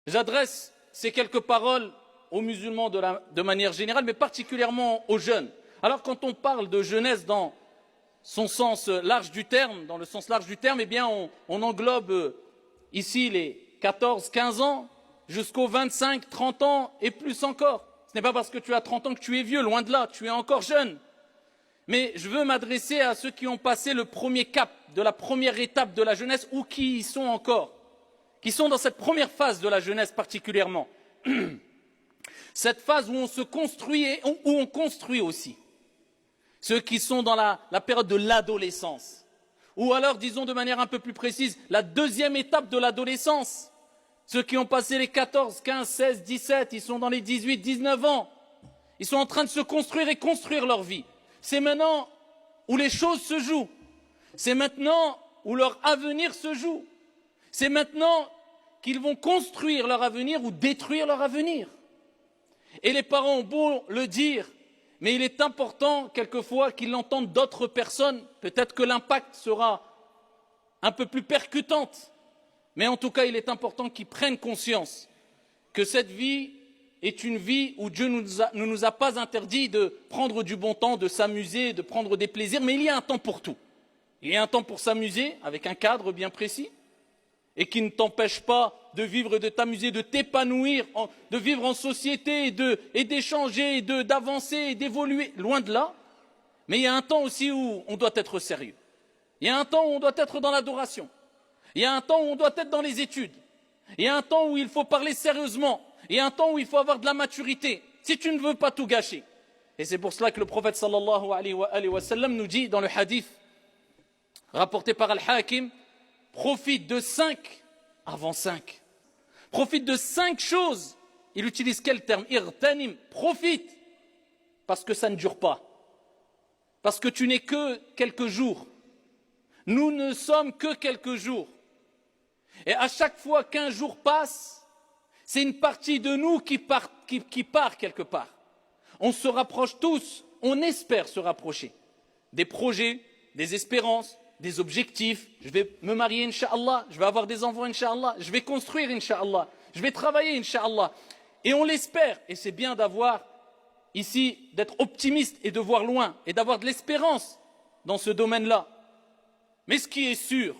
J'adresse ces quelques paroles aux musulmans de manière générale, mais particulièrement aux jeunes. Alors quand on parle de jeunesse dans son sens large du terme, dans le sens large du terme, eh bien on englobe ici les 14, 15 ans jusqu'aux 25, 30 ans et plus encore. Ce n'est pas parce que tu as 30 ans que tu es vieux, loin de là, tu es encore jeune. Mais je veux m'adresser à ceux qui ont passé le premier cap de la première étape de la jeunesse ou qui y sont encore, qui sont dans cette première phase de la jeunesse particulièrement. Cette phase où on se construit et où on construit aussi. Ceux qui sont dans la période de l'adolescence. Ou alors, disons de manière un peu plus précise, la deuxième étape de l'adolescence. Ceux qui ont passé les 14, 15, 16, 17, ils sont dans les 18, 19 ans. Ils sont en train de se construire et construire leur vie. C'est maintenant où les choses se jouent. C'est maintenant où leur avenir se joue. C'est maintenant qu'ils vont construire leur avenir ou détruire leur avenir. Et les parents ont beau le dire, mais il est important quelquefois qu'ils l'entendent d'autres personnes. Peut-être que l'impact sera un peu plus percutant. Mais en tout cas, il est important qu'ils prennent conscience que cette vie est une vie où Dieu ne nous a pas interdit de prendre du bon temps, de s'amuser, de prendre des plaisirs, mais il y a un temps pour tout. Il y a un temps pour s'amuser avec un cadre bien précis et qui ne t'empêche pas de vivre et de t'amuser, de t'épanouir, de vivre en société et d'échanger, d'avancer et d'évoluer, loin de là. Mais il y a un temps aussi où on doit être sérieux. Il y a un temps où on doit être dans l'adoration. Il y a un temps où on doit être dans les études. Il y a un temps où il faut parler sérieusement. Il y a un temps où il faut avoir de la maturité, si tu ne veux pas tout gâcher. Et c'est pour cela que le prophète sallallahu alayhi wa sallam nous dit dans le hadith rapporté par Al-Hakim, profite de 5 avant 5. Profite de 5 choses. Il utilise quel terme? Irtanim, profite. Parce que ça ne dure pas. Parce que tu n'es que quelques jours. Nous ne sommes que quelques jours. Et à chaque fois qu'un jour passe, c'est une partie de nous qui part quelque part. On se rapproche tous, on espère se rapprocher. Des projets, des espérances, des objectifs. Je vais me marier, Inch'Allah. Je vais avoir des enfants, Inch'Allah. Je vais construire, Inch'Allah. Je vais travailler, Inch'Allah. Et on l'espère. Et c'est bien d'avoir ici, d'être optimiste et de voir loin. Et d'avoir de l'espérance dans ce domaine-là. Mais ce qui est sûr,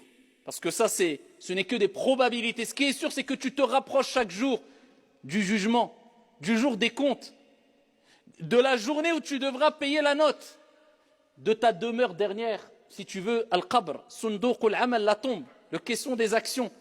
parce que ça, ce n'est que des probabilités. Ce qui est sûr, c'est que tu te rapproches chaque jour du jugement, du jour des comptes, de la journée où tu devras payer la note, de ta demeure dernière, si tu veux, al-qabr, sunduq al-amal, la tombe, le caisson des actions.